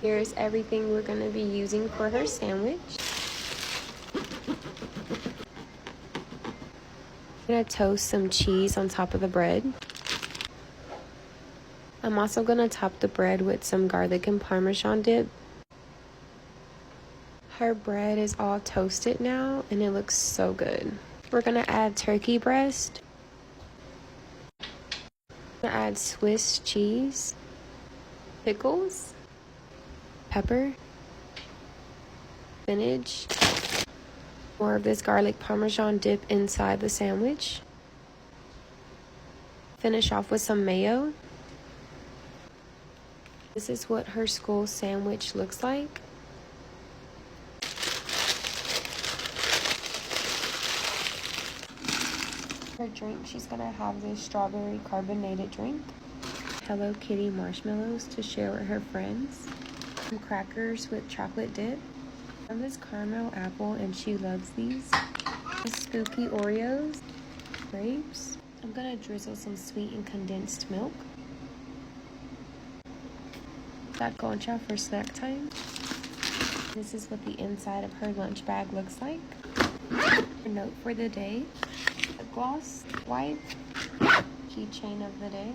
Here's everything we're gonna be using for her sandwich. I'm gonna toast some cheese on top of the bread. I'm also gonna top the bread with some garlic and Parmesan dip. Her bread is all toasted now and it looks so good. We're gonna add turkey breast. We're gonna add Swiss cheese, pickles, pepper, spinach, more of this garlic Parmesan dip inside the sandwich. Finish off with some mayo. This is what her school sandwich looks like. Her drink, she's gonna have this strawberry carbonated drink. Hello Kitty marshmallows to share with her friends. Some crackers with chocolate dip. And this caramel apple, and she loves these. This spooky Oreos. Grapes. I'm gonna drizzle some sweetened condensed milk. That concha for snack time. This is what the inside of her lunch bag looks like. Her note for the day. A gloss wipe. Keychain of the day.